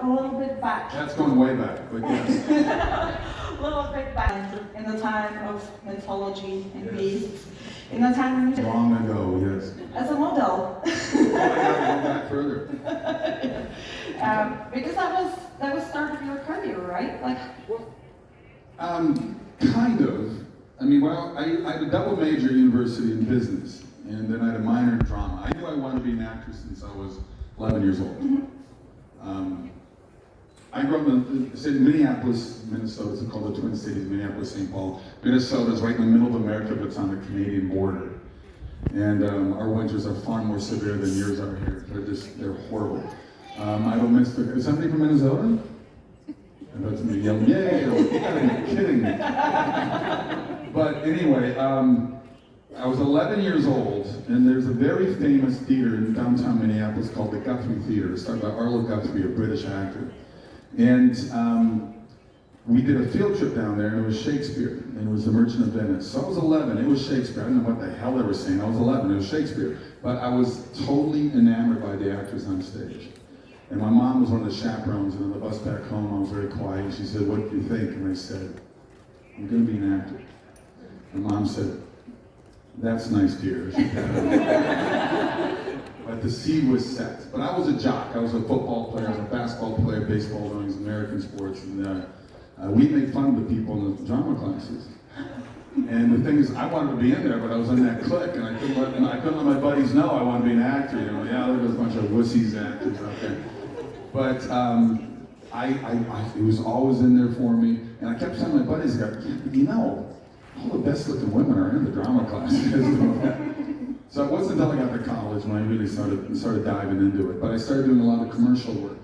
a little bit back. That's going way back, but yes. A little bit back in the time of mythology and beasts. In the time when you Long ago, yes. as a model. Oh, I gotta go back further. Because that was start of your career, right? Like. Kind of. I mean, well, I had a double major at university in business, and then I had a minor in drama. I knew I wanted to be an actress since I was 11 years old. I grew up in Minneapolis, Minnesota. It's called the Twin Cities, Minneapolis, St. Paul. Minnesota is right in the middle of America, but it's on the Canadian border. And our winters are far more severe than yours are here. They're horrible. I don't miss the, is somebody from Minnesota? And that's me yelling, yay, you gotta be kidding me. But anyway, I was 11 years old, and there's a very famous theater in downtown Minneapolis called the Guthrie Theater. It's started by Arlo Guthrie, a British actor. And we did a field trip down there, and it was Shakespeare, and it was The Merchant of Venice. So I was 11, it was Shakespeare. I didn't know what the hell they were saying. I was 11, it was Shakespeare. But I was totally enamored by the actors on stage. And my mom was one of the chaperones, and on the bus back home, I was very quiet. She said, "What do you think?" And I said, "I'm gonna be an actor." And Mom said, "That's nice, dear." But the seed was set. But I was a jock. I was a football player, I was a basketball player, baseball, doing American sports, and we made fun of the people in the drama classes. And the thing is, I wanted to be in there, but I was in that clique, and I couldn't let my buddies know I wanted to be an actor. You know, yeah, there was a bunch of wussies actors out there. But it was always in there for me, and I kept telling my buddies, you know, all the best-looking women are in the drama classes. So it wasn't until I got to college when I really started diving into it. But I started doing a lot of commercial work.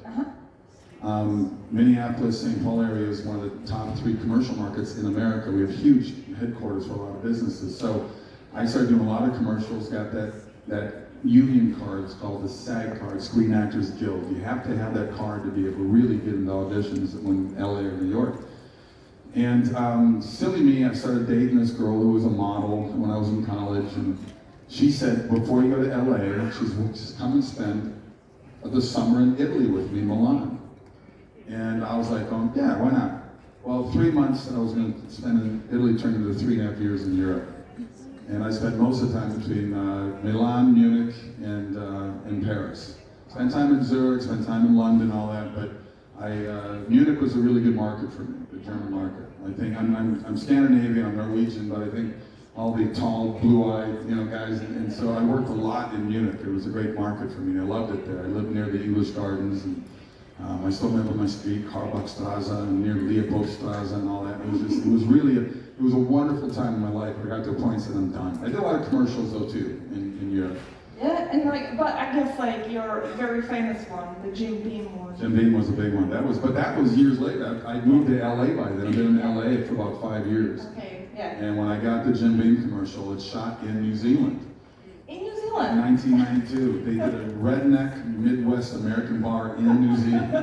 Minneapolis, St. Paul area is one of the top 3 commercial markets in America. We have huge headquarters for a lot of businesses. So I started doing a lot of commercials, got that union card. It's called the SAG card, Screen Actors Guild. You have to have that card to be able to really get into auditions in LA or New York. And silly me, I started dating this girl who was a model when I was in college, and she said, before you go to LA, she's come and spend the summer in Italy with me, Milan. And I was like, yeah, why not? Well, 3 months that I was going to spend in Italy turned into 3.5 years in Europe. And I spent most of the time between Milan, Munich, and Paris. Spent time in Zurich, spent time in London, all that, but Munich was a really good market for me, the German market. I think I'm Scandinavian, I'm Norwegian, but I think all the tall, blue-eyed, guys, and so I worked a lot in Munich. It was a great market for me. I loved it there. I lived near the English Gardens, and I still remember my street, Karbachstrasse, and near Leopoldstrasse, and all that. It was a wonderful time in my life. I got to a point and said, I'm done. I did a lot of commercials though too in Europe. Yeah, and but I guess your very famous one, the Jim Beam one. Jim Beam was a big one. That was years later. I moved to LA by then. I've been in LA for about 5 years. Okay, yeah. And when I got the Jim Beam commercial, it's shot in New Zealand. In New Zealand? In 1992. They did a redneck Midwest American bar in New Zealand.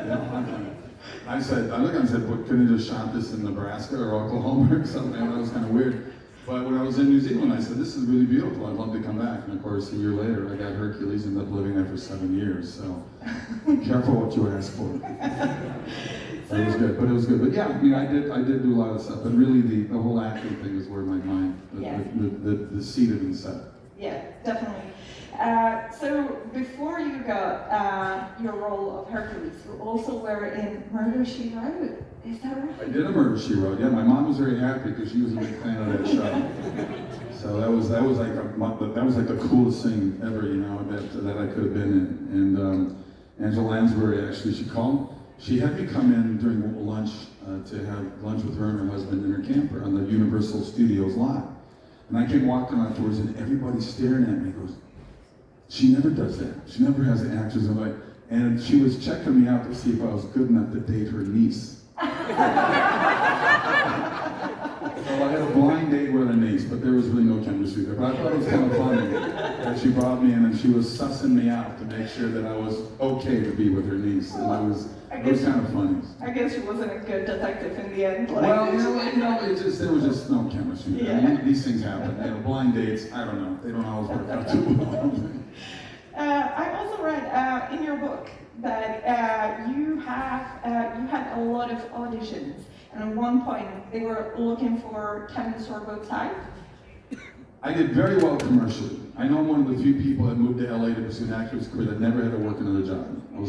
I looked and said, "What, couldn't you just shot this in Nebraska or Oklahoma or something?" That was kind of weird. But when I was in New Zealand, I said, "This is really beautiful. I'd love to come back." And of course, a year later, I got Hercules and ended up living there for 7 years. So careful what you ask for. It was good, but it was good. But yeah, I mean, I did do a lot of stuff. But really, the whole acting thing is where my mind, the seed had been set. Yeah, definitely. So before you got your role of Hercules, you also were in Murder, She Wrote. Is that right? I did a Murder, She Wrote. Yeah, my mom was very happy because she was a big fan of that show. So that was like the coolest thing ever, that I could have been in. And Angela Lansbury actually, she had me come in during lunch to have lunch with her and her husband in her camper on the Universal Studios lot. And I came walking afterwards, and everybody's staring at me. Goes, she never does that. She never has the actors and she was checking me out to see if I was good enough to date her niece. So I had a blind date with her niece, but there was really no chemistry there. But I thought it was kind of funny that she brought me in and she was sussing me out to make sure that I was okay to be with her niece. And it was kind of funny. I guess she wasn't a good detective in the end. Well, there was just no chemistry. Yeah. I mean, these things happen. Blind dates, I don't know. They don't always work out too well. I also read in your book that you had you had a lot of auditions, and at one point they were looking for Kevin Sorbo type. I did very well commercially. I know I'm one of the few people that moved to LA to pursue an actor's career that never had to work another job. I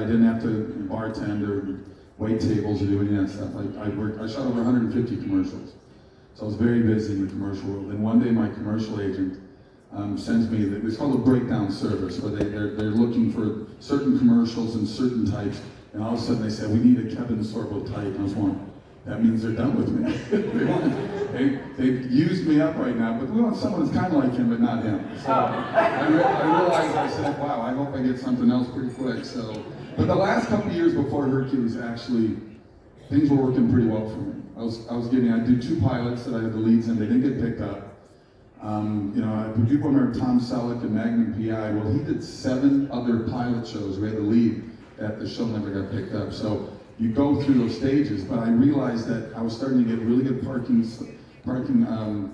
didn't have to bartend or wait tables or do any of that stuff. I shot over 150 commercials. So I was very busy in the commercial world. And one day my commercial agent sends me, it's called a breakdown service, where they're looking for certain commercials and certain types. And all of a sudden they said, we need a Kevin Sorbo type. And I was going, that means they're done with me. They've used me up right now, but we want someone that's kind of like him, but not him. So I realized, I said, wow, I hope I get something else pretty quick. So, but the last couple of years before Hercules, actually, things were working pretty well for me. I do 2 pilots that I had the leads in. They didn't get picked up. People remember Tom Selleck and Magnum PI. Well, he did 7 other pilot shows. We had the lead that the show never got picked up. So you go through those stages, but I realized that I was starting to get really good parking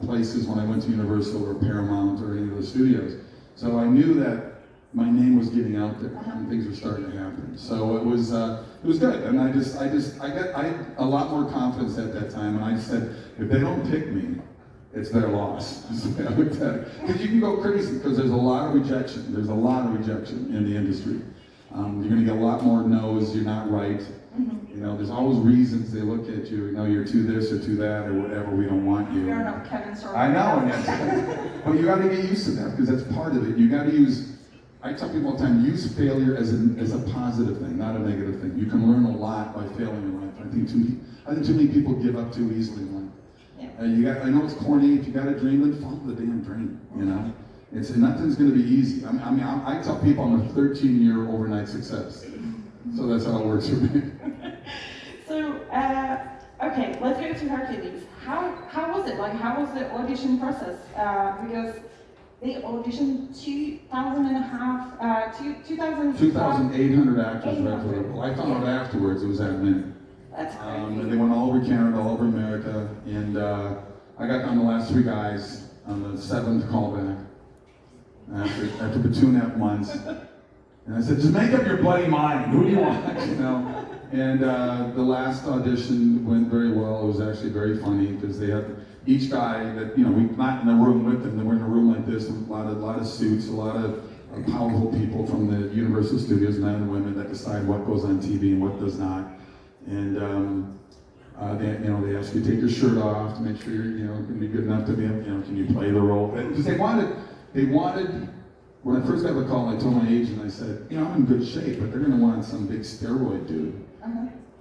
places when I went to Universal or Paramount or any of the studios. So I knew that my name was getting out there and things were starting to happen. So it was good, and I had a lot more confidence at that time, and I said, if they don't pick me, it's their loss. Because you can go crazy, because there's a lot of rejection. There's a lot of rejection in the industry. You're going to get a lot more no's, you're not right. There's always reasons they look at you, you're too this or too that or whatever, we don't want you. You're not Kevin Sorbo. I know, but you got to get used to that, because that's part of it. You got to I tell people all the time, use failure as a positive thing, not a negative thing. You can learn a lot by failing in life. I think too many people give up too easily in life. Yeah. I know it's corny. If you got a dream, then follow the damn dream. Nothing's going to be easy. I tell people I'm a 13-year overnight success. So that's how it works for me. So, okay, let's go to Hercules. How was it? How was the audition process? Because they auditioned 2,800 actors. Well, I found out afterwards it was that many. That's crazy. And they went all over Canada, all over America, and I got on the last 3 guys on the 7th callback after the 2.5 months. And I said, just make up your bloody mind. Who do you want? And the last audition went very well. It was actually very funny, because they had each guy that, we're not in the room with them. We're in a room like this, with a lot of suits, a lot of powerful people from the Universal Studios, men and women, that decide what goes on TV and what does not. And they ask you to take your shirt off to make sure you're, going to be good enough to be, can you play the role? Because they wanted. When I first got the call, I told my agent, I said, I'm in good shape, but they're going to want some big steroid dude.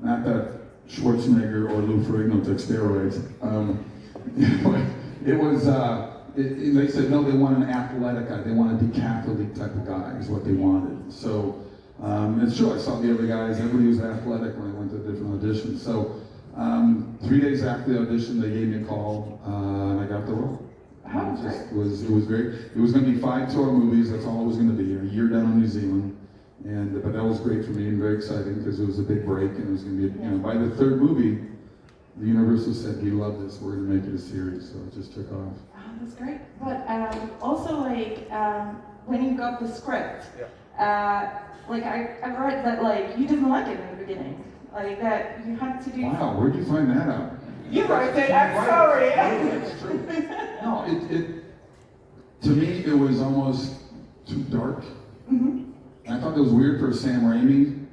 Not that Schwarzenegger or Lou Ferrigno took steroids. They said, no, they want an athletic guy. They want a decathlete type of guy is what they wanted. So, it's true, I saw the other guys, everybody was athletic when I went to different auditions. So, 3 days after the audition, they gave me a call, and I got the role. It was going to be 5 tour movies. That's all it was going to be. A year down in New Zealand, but that was great for me and very exciting, because it was a big break, and it was going to be. By the 3rd movie, the Universal said, "We love this. We're going to make it a series." So it just took off. Oh, that's great. But also, when you got the script, I read that you didn't like it in the beginning, that you had to do. Wow, where'd you find that out? You wrote it. I'm sorry. It's true. No, to me, it was almost too dark. And I thought it was weird for a Sam Raimi,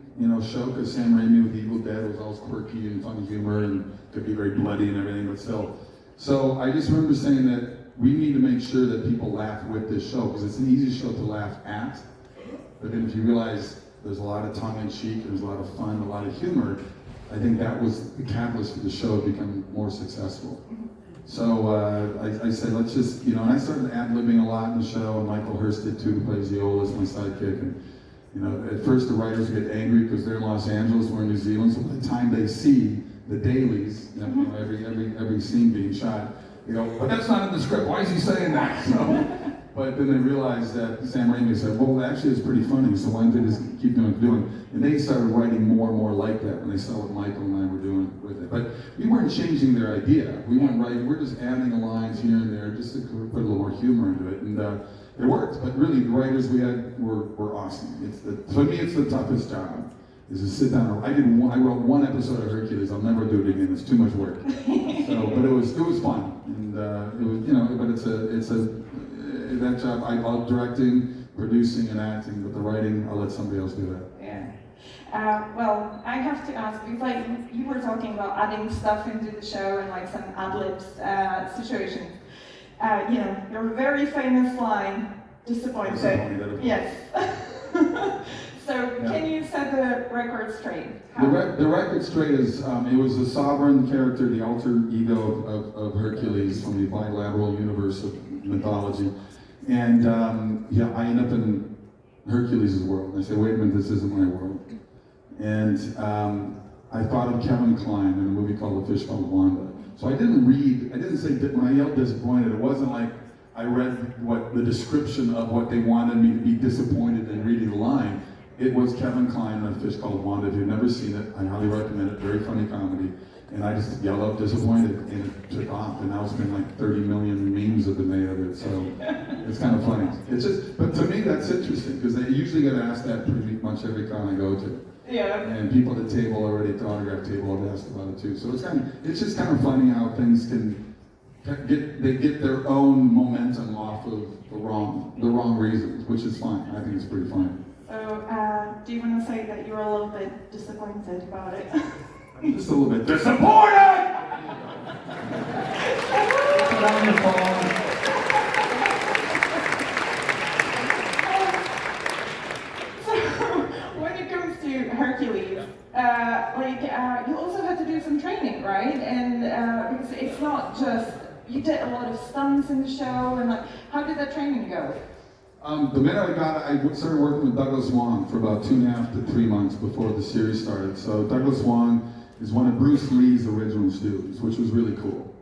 show, because Sam Raimi with Evil Dead was always quirky and funny humor and could be very bloody and everything, but still. So I just remember saying that we need to make sure that people laugh with this show, because it's an easy show to laugh at. But then if you realize there's a lot of tongue-in-cheek, there's a lot of fun, a lot of humor, I think that was the catalyst for the show to become more successful. So I said, let's just, and I started ad-libbing a lot in the show, and Michael Hurst did too, who plays Yola as my sidekick. And at first the writers get angry because they're in Los Angeles, we're in New Zealand, so by the time they see the dailies, every scene being shot, but that's not in the script, why is he saying that? But then they realized that Sam Raimi said, well, actually it's pretty funny, so why don't they just keep doing it? And they started writing more and more like that when they saw what Michael and I were doing with it. But we weren't changing their idea. We weren't writing, we're just adding the lines here and there just to put a little more humor into it. And it worked, but really the writers we had were awesome. For me, it's the toughest job. is to sit down. I wrote one episode of Hercules. I'll never do it again. It's too much work. But it was fun, and it was, you know. But it's a that job. I love directing, producing, and acting. But the writing, I'll let somebody else do that. Yeah. Well, I have to ask, because like you were talking about adding stuff into the show and like some ad-libs situations. You know, your very famous line, disappointed. Yes. So can you set the record straight? The record straight is, it was the sovereign character, the alter ego of Hercules from the bilateral universe of mythology. And I end up in Hercules' world. And I say, wait a minute, this isn't my world. And I thought of Kevin Kline in a movie called The Fish Called Wanda. So I didn't say, when I yelled disappointed, it wasn't like I read what the description of what they wanted me to be disappointed in reading the line. It was Kevin Kline in A Fish Called Wanda. If you've never seen it, I highly recommend it. Very funny comedy. And I just yelled out disappointed, and it took off. And now it's been like 30 million memes have been made of it. So it's kind of funny. It's just, but to me that's interesting because they usually get asked that pretty much every con I go to. Yeah. And people at the table already, at the autograph table, have asked about it too. So it's just kind of funny how things can get their own momentum off of the wrong reasons, which is fine. I think it's pretty fine. So, do you want to say that you're a little bit disappointed about it? I'm just a little bit disappointed! Put down your phone. So, when it comes to Hercules, you also had to do some training, right? And because it's not just, you did a lot of stunts in the show, and like, how did that training go? The minute I started working with Douglas Wong for about 2.5 to 3 months before the series started. So Douglas Wong is one of Bruce Lee's original students, which was really cool.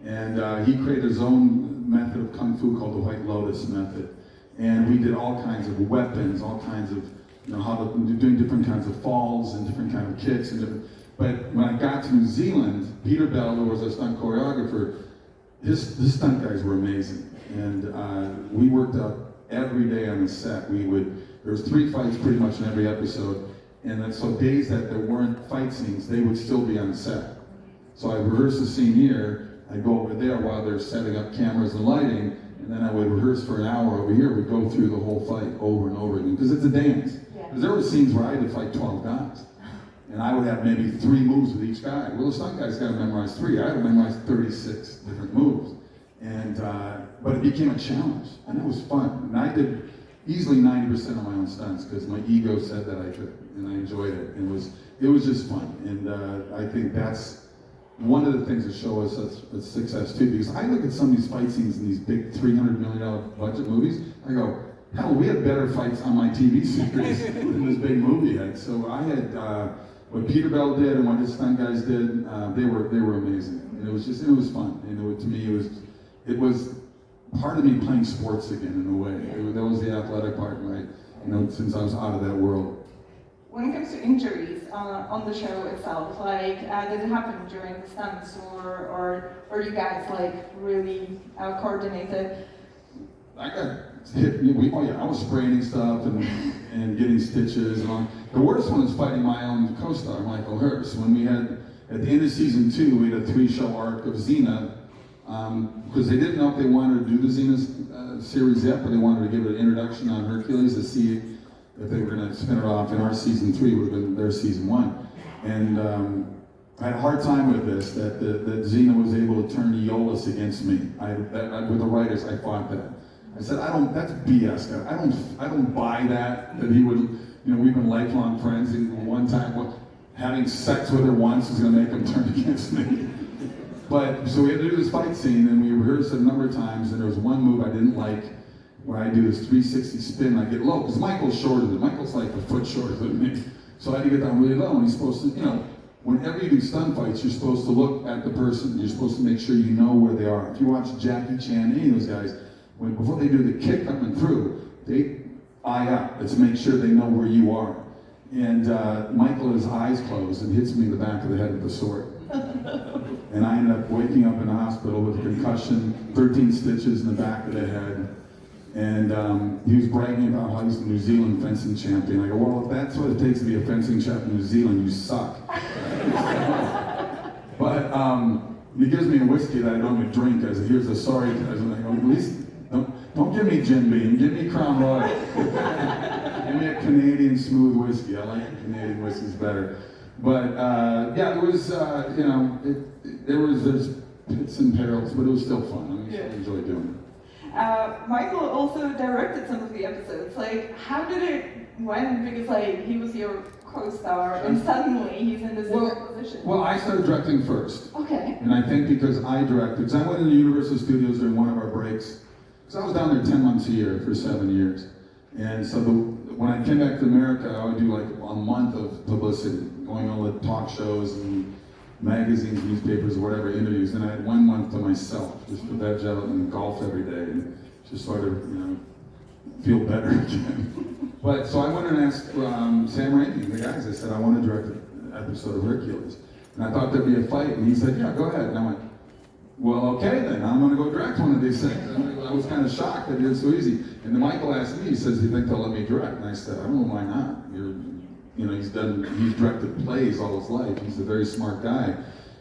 And he created his own method of Kung Fu called the White Lotus method. And we did all kinds of weapons, all kinds of, doing different kinds of falls and different kinds of kicks. But when I got to New Zealand, Peter Bell, who was our stunt choreographer, his stunt guys were amazing. And we worked out every day on the set. There was 3 fights pretty much in every episode, and then so days that there weren't fight scenes, they would still be on set. So I rehearsed the scene here, I'd go over there while they're setting up cameras and lighting, and then I would rehearse for an hour over here. We'd go through the whole fight over and over again, because it's a dance. Because there were scenes where I had to fight 12 guys, and I would have maybe 3 moves with each guy. Well, the stunt guy's got to memorize 3. I had to memorize 36 different moves. And but it became a challenge, and it was fun. And I did easily 90% of my own stunts because my ego said that I could, and I enjoyed it. And it was just fun, and I think that's one of the things that show us a success too. Because I look at some of these fight scenes in these big $300 million budget movies, I go, hell, we had better fights on my TV series than this big movie had. So I had what Peter Bell did and what his stunt guys did. They were amazing, and it was fun. And to me, it was part of me playing sports again in a way. That was the athletic part, right? Since I was out of that world. When it comes to injuries on the show itself, did it happen during the stunts, or you guys really coordinated? I got hit. I was spraining stuff and getting stitches. And the worst one was fighting my own co-star, Michael Hurst. When we had at the end of season 2, we had a 3-show arc of Xena. Because they didn't know if they wanted to do the Xena series yet, but they wanted to give it an introduction on Hercules to see if they were going to spin it off in our season 3, would have been their season 1. And I had a hard time with this, that Xena was able to turn Aeolus against me. With the writers, I fought that. I said, that's BS, guy. I don't buy that he would, we've been lifelong friends, and one time, having sex with her once is going to make him turn against me. But, so we had to do this fight scene, and we rehearsed it a number of times, and there was one move I didn't like, where I do this 360 spin, and I get low, because Michael's shorter than me. Michael's like a foot shorter than me. So I had to get down really low, and he's supposed to, whenever you do stunt fights, you're supposed to look at the person, you're supposed to make sure you know where they are. If you watch Jackie Chan, any of those guys, before they do the kick up and through, they eye up. It's to make sure they know where you are. And Michael has his eyes closed and hits me in the back of the head with a sword. And I ended up waking up in the hospital with a concussion, 13 stitches in the back of the head. And he was bragging about how he's the New Zealand fencing champion. I go, well, if that's what it takes to be a fencing champion in New Zealand, you suck. But he gives me a whiskey that I don't even drink. I said, here's a sorry. I said, at least don't give me Jim Beam, give me Crown Royal. Give me a Canadian smooth whiskey. I like the Canadian whiskeys better. But yeah, it was, there's pits and perils, but it was still fun. I mean, I enjoyed doing it. Michael also directed some of the episodes. Like, how did it went? Because like he was your co-star, and suddenly he's in this different position. Well, I started directing first. Okay. And I think because I directed, because I went into Universal Studios during one of our breaks, because I was down there 10 months a year for 7 years. And so when I came back to America, I would do like a month of publicity, going on the talk shows and magazines, newspapers, or whatever, interviews. And I had 1 month to myself, just to veg out and golf every day and just sort of, feel better again. But so I went and asked Sam Raimi, the guys, I said, I want to direct an episode of Hercules. And I thought there'd be a fight, and he said, yeah, go ahead. And I went, well, okay then, I'm going to go direct one of these things. I was kind of shocked that it was so easy. And then Michael asked me, he says, do you think they'll let me direct? And I said, I don't know why not. He's directed plays all his life. He's a very smart guy.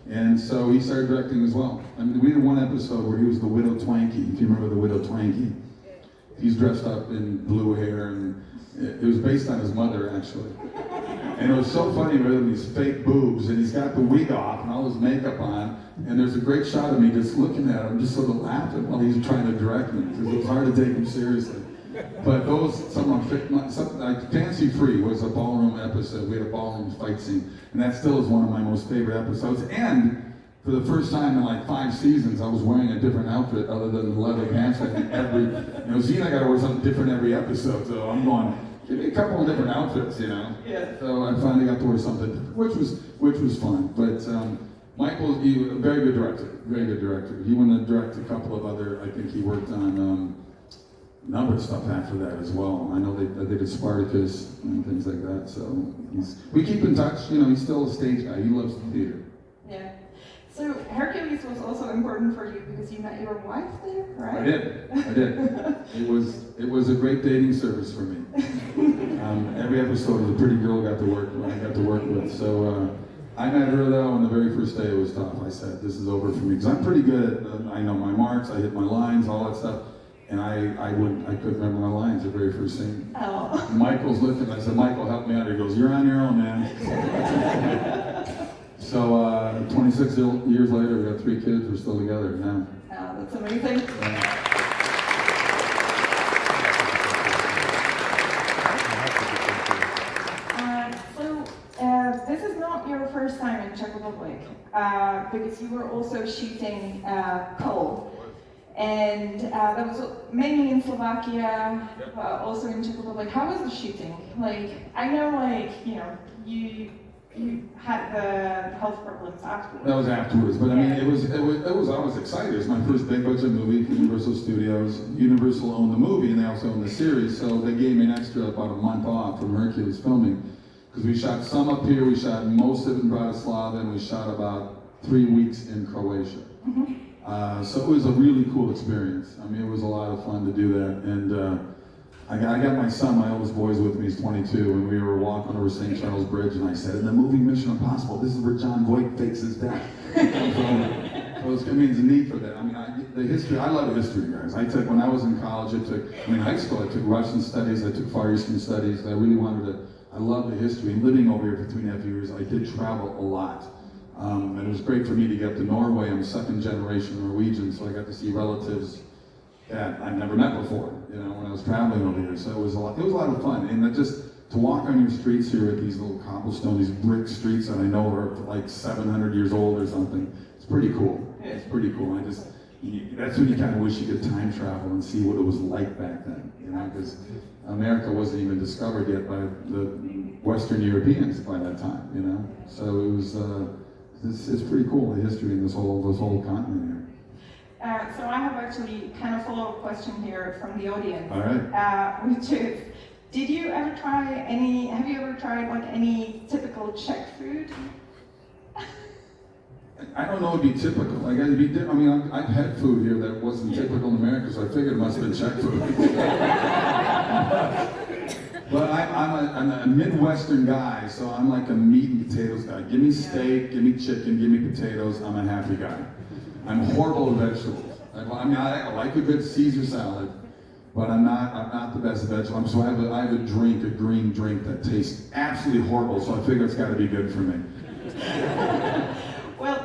And so he started directing as well. I mean, we did one episode where he was the Widow Twankey, if you remember the Widow Twankey. He's dressed up in blue hair, and it was based on his mother, actually. And it was so funny with these fake boobs, and he's got the wig off and all his makeup on, and there's a great shot of me just looking at him, just sort of laughing while he's trying to direct me, because it was hard to take him seriously. But like Fancy Free was a ballroom episode. We had a ballroom fight scene, and that still is one of my most favorite episodes. And for the first time in like 5 seasons, I was wearing a different outfit other than the leather pants. I think Zena got to wear something different every episode, so I'm going, give me a couple of different outfits, Yeah. So I finally got to wear something different, which was fun. But Michael, a very good director, very good director. He went to direct a couple of other, I think he worked on a number of stuff after that as well. I know they did Spartacus and things like that, so we keep in touch. He's still a stage guy. He loves the theater. Yeah. So Hercules was also important for you because you met your wife there, right? I did. It was a great dating service for me. Every episode of The Pretty Girl I got to work with. So I met her though, and the very first day it was tough. I said, this is over for me, because I'm pretty good at, I know my marks, I hit my lines, all that stuff. And I couldn't remember my lines the very first scene. Oh. Michael's looking, I said, Michael, help me out. He goes, you're on your own, man. So 26 years later, we got 3 kids, we're still together now. Oh, that's amazing. This is not your first time in Czech Republic, because you were also shooting Kull. And that was mainly in Slovakia, also in Czech Republic. How was the shooting? Like, I know, you had the health problems afterwards. That was afterwards, but I mean, it was. I was excited. It was my first big budget movie for Universal Studios. Universal owned the movie, and they also owned the series, so they gave me an extra about a month off from Hercules filming, because we shot some up here, we shot most of it in Bratislava, and we shot about 3 weeks in Croatia. Mm-hmm. So it was a really cool experience. I mean, it was a lot of fun to do that. And I got my son, my oldest boy's with me, he's 22, and we were walking over St. Charles Bridge, and I said, in the movie Mission Impossible, this is where John Voight fakes his death. So it's neat for that. I mean, the history, I love history, guys. When I was in college, high school, I took Russian studies, I took Far Eastern studies. I really I love the history. And living over here for 3.5 years, I did travel a lot. And it was great for me to get to Norway. I'm 2nd generation Norwegian, so I got to see relatives that I've never met before, when I was traveling over here. So it was a lot of fun. And just to walk on your streets here at these little cobblestone, these brick streets that I know are like 700 years old or something, it's pretty cool. Yeah, it's pretty cool. That's when you kind of wish you could time travel and see what it was like back then, because America wasn't even discovered yet by the Western Europeans by that time, So it was. It's pretty cool, the history in this whole continent here. So I have actually kind of follow-up question here from the audience. All right. Which is, have you ever tried any typical Czech food? I don't know, it'd be typical. Like, it'd be, I mean, I've had food here that wasn't typical in America, so I figured it must have been Czech food. But I'm a Midwestern guy, so I'm like a meat and potatoes guy. Give me steak, give me chicken, give me potatoes, I'm a happy guy. I'm horrible at vegetables. I mean, I like a good Caesar salad, but I'm not the best vegetable. So I have a drink, a green drink that tastes absolutely horrible, so I figure it's got to be good for me. Well,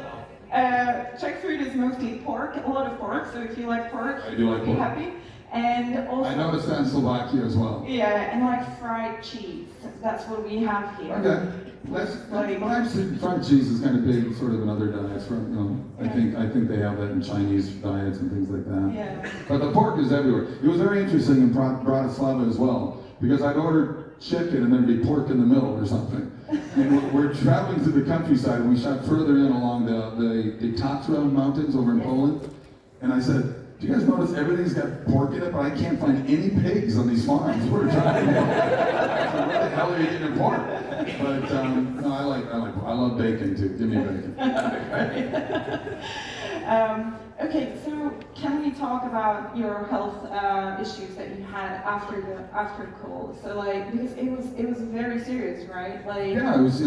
Czech food is mostly pork, a lot of pork, so if you like pork, I do like you'll be pork. happy. And also, I noticed that in Slovakia as well. yeah, and like fried cheese. That's what we have here. Okay. Fried cheese is kind of big, sort of in other diets. I think they have that in Chinese diets and things like that. Yeah. But the pork is everywhere. It was very interesting in Bratislava as well, because I'd order chicken and there'd be pork in the middle or something. And we're traveling through the countryside, and we shot further in along the Tatra mountains over in Poland. And I said, do you guys notice everything's got pork in it, but I can't find any pigs on these farms? We're driving. So where the hell are you getting your pork? But no, I love bacon too. Give me bacon. Okay, so can we talk about your health issues that you had after Kull? So like, because it was very serious, right? Like, yeah, it was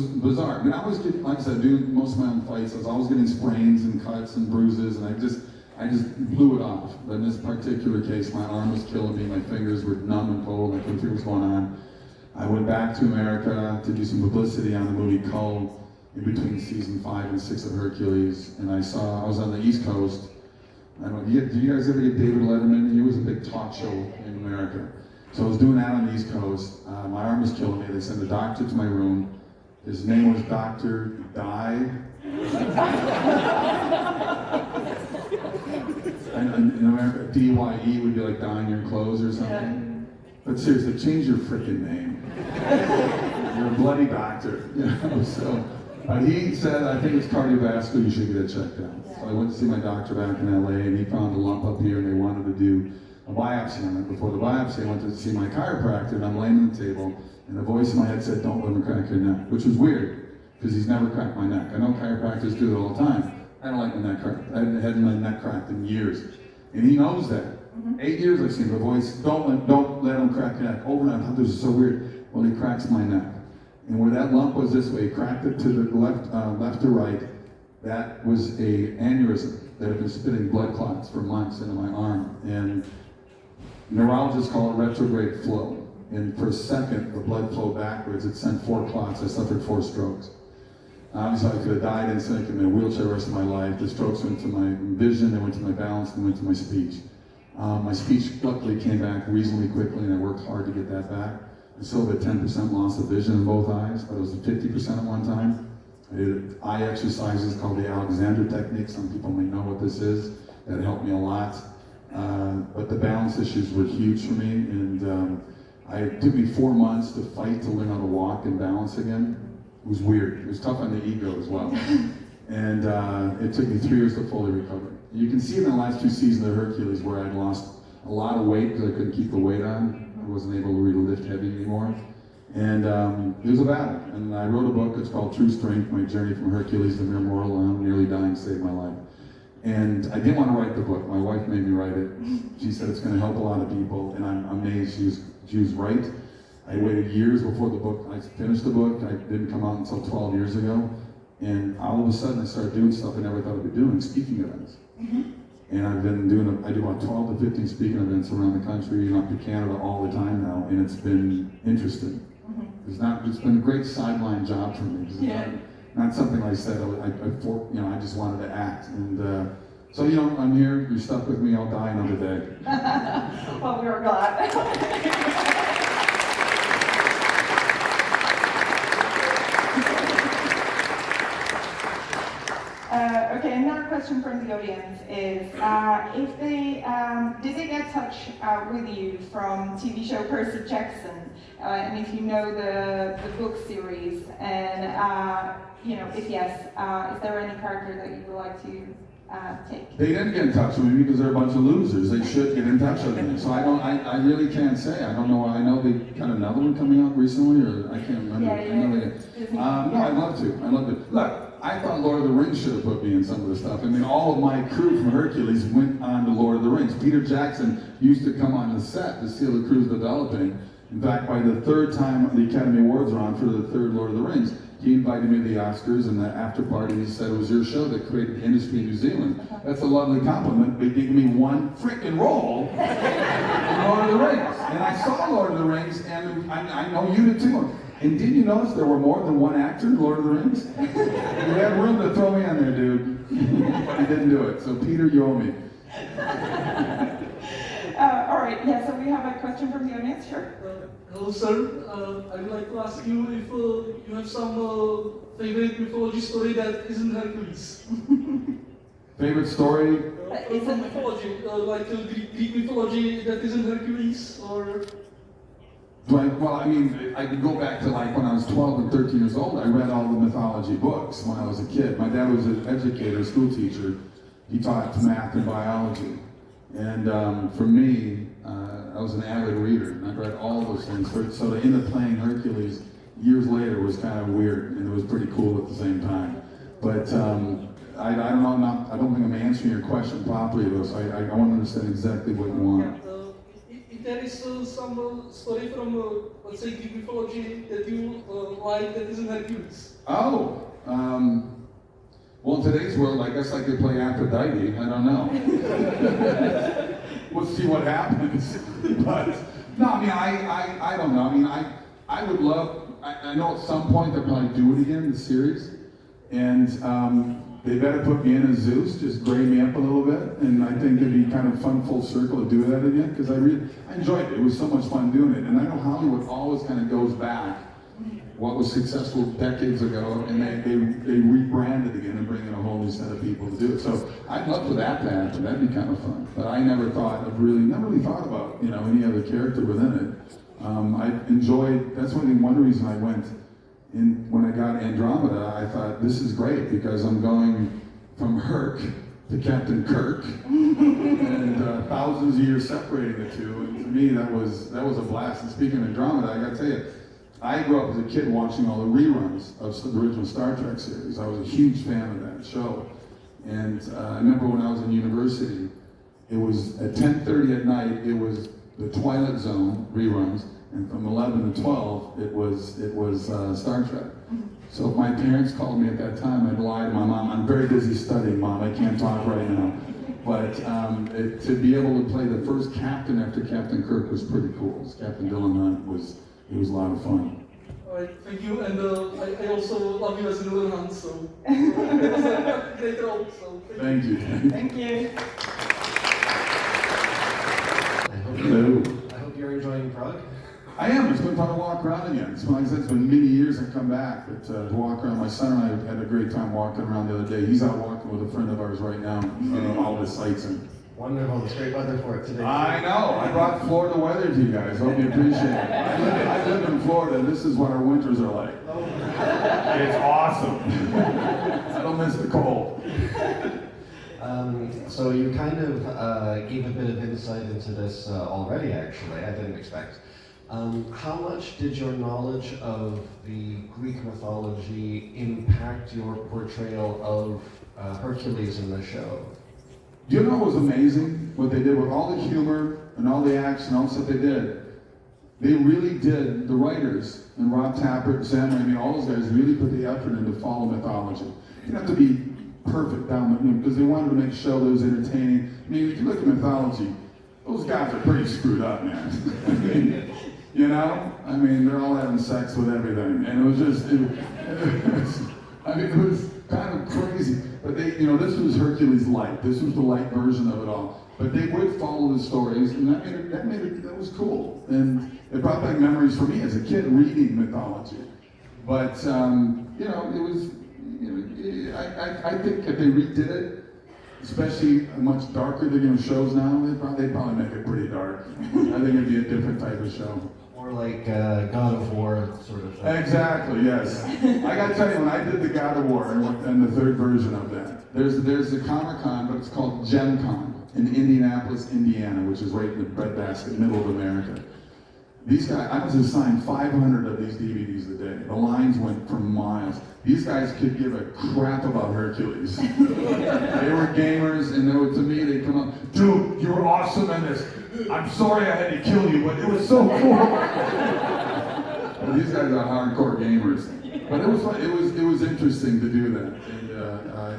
bizarre. I mean, I was getting, like I said, doing most of my own fights. I was always getting sprains and cuts and bruises, and I just blew it off. But in this particular case, my arm was killing me. My fingers were numb and cold. I couldn't figure what was going on. I went back to America to do some publicity on the movie Kull in between season 5 and 6 of Hercules, and I was on the East Coast. I don't know, did you guys ever get David Letterman? He was a big talk show in America. So I was doing that on the East Coast. My arm was killing me. They sent a doctor to my room. His name was Dr. Die. And in America, D-Y-E would be like dyeing your clothes or something. Yeah. But seriously, change your freaking name. You're a bloody doctor, you know. So, but he said, I think it's cardiovascular, you should get it checked out. Yeah. So I went to see my doctor back in LA, and he found a lump up here, and they wanted to do a biopsy on it. Before the biopsy, I went to see my chiropractor, and I'm laying on the table, and the voice in my head said, don't let him crack your neck, which was weird, because he's never cracked my neck. I know chiropractors do it all the time. I don't like my neck cracked. I haven't had my neck cracked in years. And he knows that. 8 years I've seen the voice, don't let him crack your neck. Over and I thought this is so weird. Well, he cracks my neck. And where that lump was this way, he cracked it to the left to right. That was a aneurysm that had been spitting blood clots for months into my arm. And neurologists call it retrograde flow. And for a second, the blood flowed backwards. It sent 4 clots. I suffered 4 strokes. Obviously, I could have died instantly, could have been in a wheelchair the rest of my life. The strokes went to my vision, they went to my balance, and went to my speech. My speech luckily came back reasonably quickly, and I worked hard to get that back. I still have a 10% loss of vision in both eyes, but it was 50% at one time. I did eye exercises called the Alexander technique. Some people may know what this is. That helped me a lot. But the balance issues were huge for me, and it took me 4 months to fight to learn how to walk and balance again. It was weird. It was tough on the ego as well. And it took me 3 years to fully recover. You can see in the last 2 seasons of Hercules where I'd lost a lot of weight because I couldn't keep the weight on. I wasn't able to really lift heavy anymore. And it was a battle. And I wrote a book, it's called True Strength, My Journey from Hercules to Mere Mortal, and I'm nearly dying saved my life. And I didn't want to write the book. My wife made me write it. She said it's going to help a lot of people, and I'm amazed she was right. I waited years before I finished the book. It didn't come out until 12 years ago. And all of a sudden I started doing stuff I never thought I'd be doing, speaking events. And I've been I do about 12 to 15 speaking events around the country and up to Canada all the time now, and it's been interesting. It's been a great sideline job for me. It's not something I said, I just wanted to act. And so, I'm here, you're stuck with me, I'll die another day. Well, we are glad. Okay, another question from the audience is, did they get in touch with you from TV show Percy Jackson? And if you know the book series, and if yes, is there any character that you would like to take? They didn't get in touch with me because they're a bunch of losers. They should get in touch with me. So I really can't say. I don't know. I know they got another one coming out recently, or I can't remember. Yeah. I know no, I'd love to. Look, I thought Lord of the Rings should have put me in some of the stuff. I mean, all of my crew from Hercules went on to Lord of the Rings. Peter Jackson used to come on the set to see the crew's developing. In fact, by the third time the Academy Awards were on for the third Lord of the Rings, he invited me to the Oscars, and the after party he said it was your show that created the industry in New Zealand. That's a lovely compliment. They gave me one freaking role in Lord of the Rings. And I saw Lord of the Rings, and I know you did too. And did you notice there were more than one actor in Lord of the Rings? You had room to throw me on there, dude. But you didn't do it. So Peter, you owe me. All right, yeah, so we have a question from the audience, sure. Hello, sir. I would like to ask you if you have some favorite mythology story that isn't Hercules. Favorite story? From mythology, like Greek mythology that isn't Hercules, or... Well, I mean, I could go back to like when I was 12 and 13 years old. I read all the mythology books when I was a kid. My dad was an educator, a school teacher. He taught math and biology. And for me, I was an avid reader, and I read all those things. So to end up playing Hercules years later was kind of weird, and it was pretty cool at the same time. But I don't know, I don't think I'm answering your question properly, though, so I want to understand exactly what you want. If there is some story from, let's say, Greek mythology that you like that isn't Hercules. Oh, well, in today's world, I guess I could play Aphrodite. I don't know. We'll see what happens. But no, I mean, I don't know. I mean, I would love. I know at some point they'll probably do it again, the series, and they better put me in as Zeus, just grade me up a little bit, and I think it'd be kind of fun full circle to do that again because I enjoyed it. It was so much fun doing it, and I know Hollywood always kind of goes back what was successful decades ago, and they rebrand it again and bring in a whole new set of people to do it. So I'd love for that to happen. That'd be kind of fun. But I never really thought about any other character within it. I enjoyed. That's one reason I went. When I got Andromeda, I thought this is great because I'm going from Herc to Captain Kirk, and thousands of years separating the two. And to me, that was a blast. And speaking of Andromeda, I got to tell you, I grew up as a kid watching all the reruns of the original Star Trek series. I was a huge fan of that show. And I remember when I was in university, it was at 10:30 at night, it was the Twilight Zone reruns, and from 11 to 12, it was Star Trek. So if my parents called me at that time, I'd lie to my mom, I'm very busy studying, Mom, I can't talk right now. But to be able to play the first captain after Captain Kirk was pretty cool. Captain Dylan Hunt it was a lot of fun. All right, thank you, and I also love you as a little Hunt, so it was a great role, so thank you. Thank you. Hello. I hope you're enjoying Prague. I am. It's been fun to walk around again. Like I said, it's been many years I come back, but to walk around. My son and I had a great time walking around the other day. He's out walking with a friend of ours right now, getting all the sights in. Wonderful. It's great weather for it today. I know. I brought Florida weather to you guys. Hope you appreciate it. I live in Florida. This is what our winters are like. It's awesome. I don't miss the cold. So you kind of gave a bit of insight into this already, actually. I didn't expect. How much did your knowledge of the Greek mythology impact your portrayal of Hercules in the show? Do you know what was amazing? What they did with all the humor and all the action and all the stuff they did. They really did, the writers, and Rob Tappert, Sam Raimi, all those guys really put the effort in to follow mythology. You didn't have to be perfect down because they wanted to make a show that was entertaining. I mean, if you look at mythology, those guys are pretty screwed up, man. I mean, they're all having sex with everything, and it was kind of crazy. But this was Hercules light. This was the light version of it all. But they would follow the stories, and that was cool. And it brought back memories for me as a kid reading mythology. But it was. I think if they redid it, especially much darker shows now, they'd probably make it pretty dark. I think it'd be a different type of show. More like God of War sort of thing. Exactly, yes. I gotta tell you, when I did the God of War and the third version of that, there's the Comic-Con, but it's called Gen Con in Indianapolis, Indiana, which is right in the breadbasket, middle of America. These guys, I must have signed 500 of these DVDs a day. The lines went for miles. These guys could give a crap about Hercules. They were gamers, and they were, to me, they'd come up, dude, you were awesome in this. I'm sorry I had to kill you, but it was so cool. Well, these guys are hardcore gamers. But it was fun. It was interesting to do that. And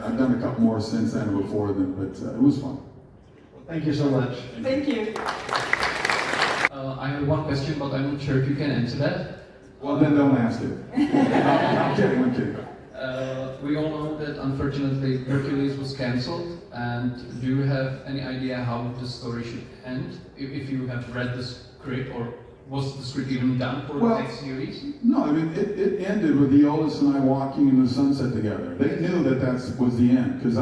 I've done a couple more since then and before then, but it was fun. Thank you so much. Thank you. I have one question, but I'm not sure if you can answer that. Well, then don't ask it. I'm kidding, I'm kidding. We all know that unfortunately Hercules was cancelled, and do you have any idea how the story should end? If you have read the script, or was the script even done for the next series? No, I mean, it ended with Aeolus and I walking in the sunset together. They knew that was the end, because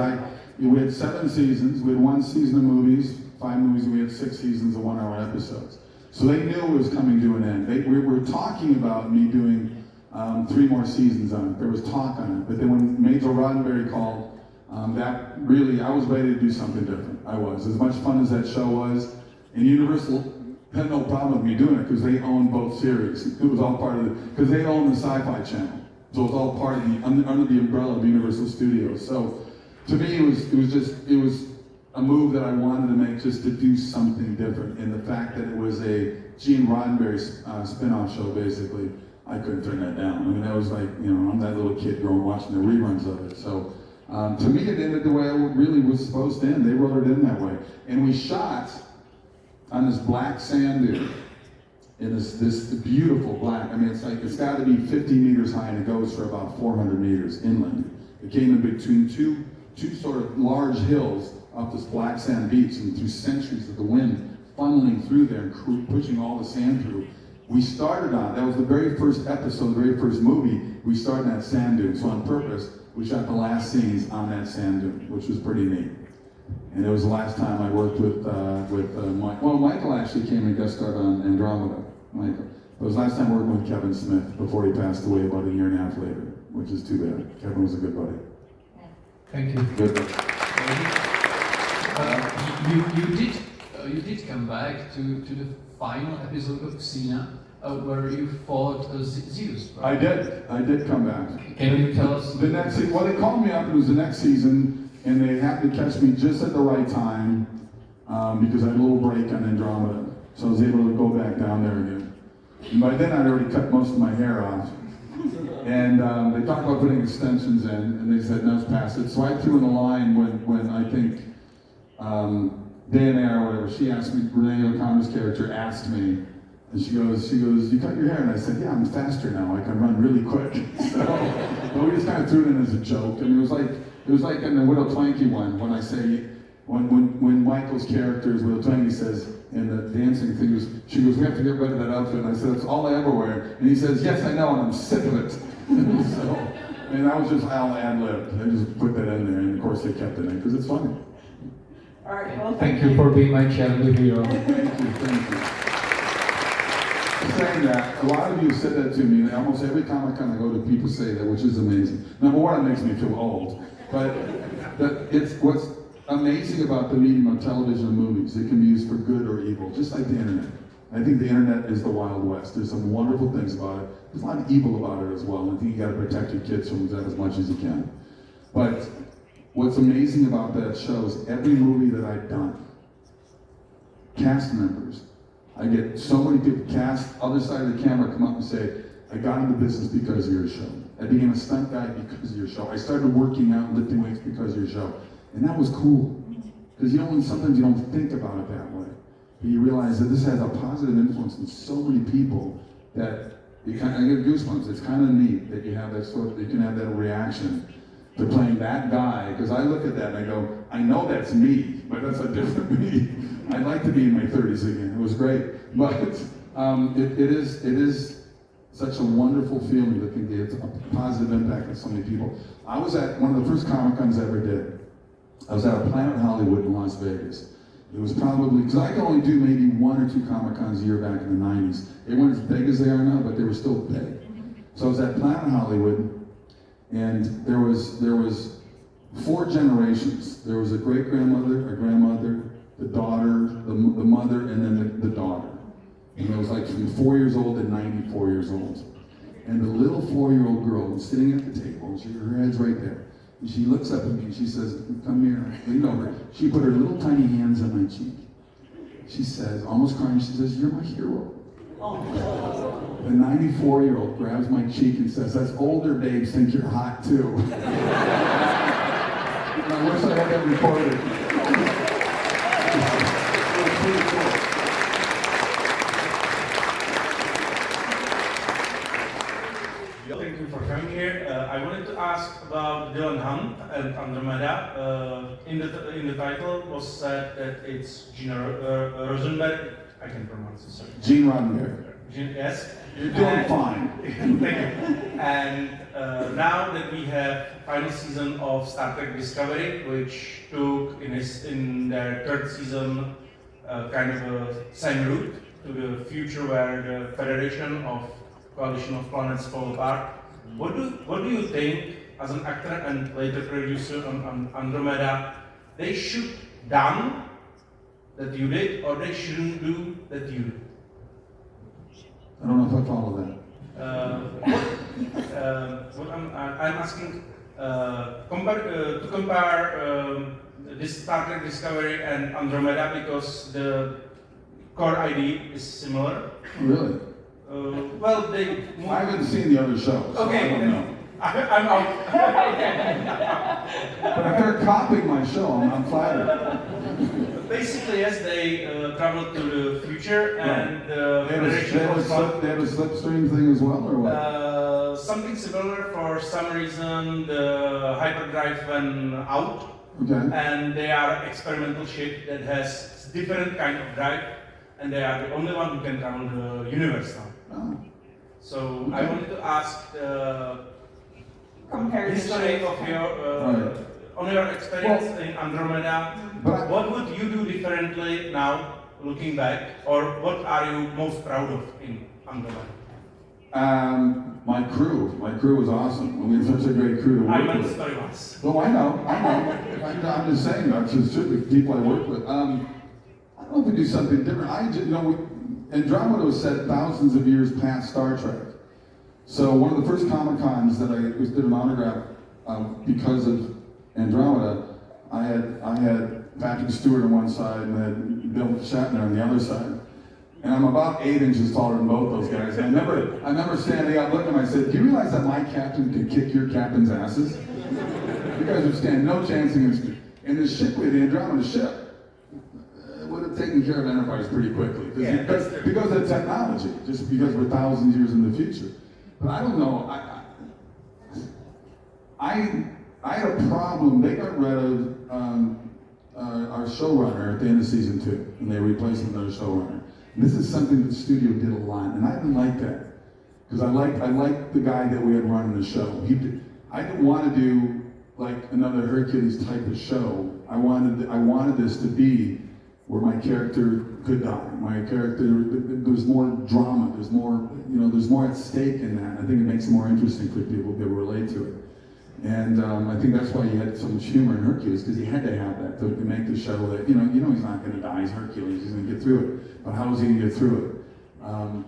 we had 7 seasons, we had 1 season of movies, 5 movies, and we had 6 seasons of 1-hour episodes. So they knew it was coming to an end. We were talking about me doing 3 more seasons on it. There was talk on it. But then when Major Roddenberry called, that really, I was ready to do something different. I was. As much fun as that show was, and Universal had no problem with me doing it because they own both series. It was all part of it, because they own the Sci-Fi Channel. So it was all part of under the umbrella of Universal Studios. So to me, it was a move that I wanted to make, just to do something different. And the fact that it was a Gene Roddenberry spin-off show, basically, I couldn't turn that down. I mean, that was like, I'm that little kid growing watching the reruns of it. So to me, it ended the way it really was supposed to end. They wrote it in that way. And we shot on this black sand dune, in this beautiful black, I mean, it's got to be 50 meters high, and it goes for about 400 meters inland. It came in between two sort of large hills up this black sand beach, and through centuries of the wind funneling through there and pushing all the sand through. We started on, that was the very first episode, the very first movie, we started on that sand dune. So on purpose, we shot the last scenes on that sand dune, which was pretty neat. And it was the last time I worked with Mike. Well, Michael actually came and guest starred on Andromeda, Michael. It was the last time working with Kevin Smith before he passed away about 1.5 years later, which is too bad. Kevin was a good buddy. Thank you. Good. You did come back to the final episode of Xena, where you fought Zeus, right? I did come back. Can you tell us? The next season, well, they called me up, it was the next season, and they happened to catch me just at the right time, because I had a little break on Andromeda, so I was able to go back down there again. And by then I'd already cut most of my hair off. And they talked about putting extensions in, and they said, no, it's past it. So I threw in a line when I think Dana or whatever, she asked me, Renee O'Connor's character asked me, and she goes, you cut your hair? And I said, yeah, I'm faster now, I can run really quick. So, but we just kind of threw it in as a joke. I mean, it was like in the Widow Twanky one, when I say, when Michael's character is Widow Twanky says, in the dancing thing, she goes, we have to get rid of that outfit. And I said, it's all I ever wear. And he says, yes, I know, and I'm sick of it. So, and that was just how ad-libbed. They just put that in there, and of course they kept it in, because it's funny. All right, well, Thank you for being my childhood hero. Thank you. Saying that, a lot of you said that to me. Almost every Comic-Con I go to, people say that, which is amazing. Number one, it makes me feel old. But it's what's amazing about the medium of television and movies. It can be used for good or evil, just like the internet. I think the internet is the Wild West. There's some wonderful things about it. There's a lot of evil about it as well. And I think you gotta protect your kids from that as much as you can. But what's amazing about that show is every movie that I've done, cast members, I get so many people, cast, other side of the camera, come up and say, I got into business because of your show. I became a stunt guy because of your show. I started working out and lifting weights because of your show. And that was cool. Because sometimes you don't think about it that way. But you realize that this has a positive influence on so many people that I get goosebumps. It's kind of neat that you have that you can have that reaction to playing that guy. Because I look at that and I go, I know that's me, but that's a different me. I'd like to be in my 30s again. It was great. But it is such a wonderful feeling to think that it's a positive impact on so many people. I was at one of the first Comic-Cons I ever did. I was at a Planet Hollywood in Las Vegas. It was probably, because I could only do maybe 1 or 2 Comic-Cons a year back in the 90s. They weren't as big as they are now, but they were still big. So I was at Planet Hollywood, and there was 4 generations. There was a great-grandmother, a grandmother, the daughter, the mother, and then the daughter. And it was like from 4 years old to 94 years old. And the little 4-year-old girl was sitting at the table, and her head's right there. And she looks up at me and she says, "Come here." I leaned over. She put her little tiny hands on my cheek. She says, almost crying, she says, "You're my hero." The 94-year-old grabs my cheek and says, "That's older babes think you're hot too." And I wish I had that recorded. It was pretty cool. Thank you for coming here. I wanted to ask about Dylan Hunt and Andromeda. In the title was said that it's Gene Rosenberg. I can pronounce it. Sorry. Gene Roddenberry. Yes. You're doing fine. Thank you. And now that we have final season of Star Trek Discovery, which took in their 3rd season kind of a same route to the future where the Federation of Coalition of Planets fall apart. What do you think, as an actor and later producer on Andromeda, they should done that you did, or they shouldn't do that you did? I don't know if I follow that. What I'm asking to compare this Star Trek Discovery and Andromeda, because the core idea is similar. Really? Well, they. I haven't seen the other shows. So Okay, I don't know. I'm out. But if they're copying my show, I'm flattered. Basically, yes, they traveled to the future, and They have a slipstream thing as well, or what? something similar. For some reason, the hyperdrive went out, Okay. and they are experimental ship that has different kind of drive, and they are the only one who can travel the universe now. Oh. So I wanted to ask Compared to history shows. of your Right. on your experience in Andromeda. But- What would you do differently now, looking back, or what are you most proud of in Andromeda? My crew was awesome. We had such a great crew to I work meant with. story once. Well, I know. I'm just saying, that's just the people I work with. I don't know if we do something different. Andromeda was set thousands of years past Star Trek. So one of the first Comic-Cons that I did an autograph because of Andromeda, I had Patrick Stewart on one side and I had Bill Shatner on the other side. And I'm about 8 inches taller than both those guys. And I remember standing up looking, I said, "Do you realize that my captain could kick your captain's asses? You guys would stand no chance against me." And the ship, the Andromeda ship, would have taken care of Enterprise pretty quickly. Because of technology, just because we're thousands of years in the future. But I don't know, I had a problem. They got rid of our showrunner at the end of season 2, and they replaced another showrunner. And this is something that the studio did a lot, and I didn't like that. Because I liked the guy that we had running the show. I didn't want to do like another Hercules type of show. I wanted this to be where my character could die. My character, there's more drama, there's more at stake in that. I think it makes it more interesting for people to be able to relate to it. And I think that's why he had so much humor in Hercules, because he had to have that to make the show that, he's not going to die, he's Hercules, he's going to get through it. But how is he going to get through it?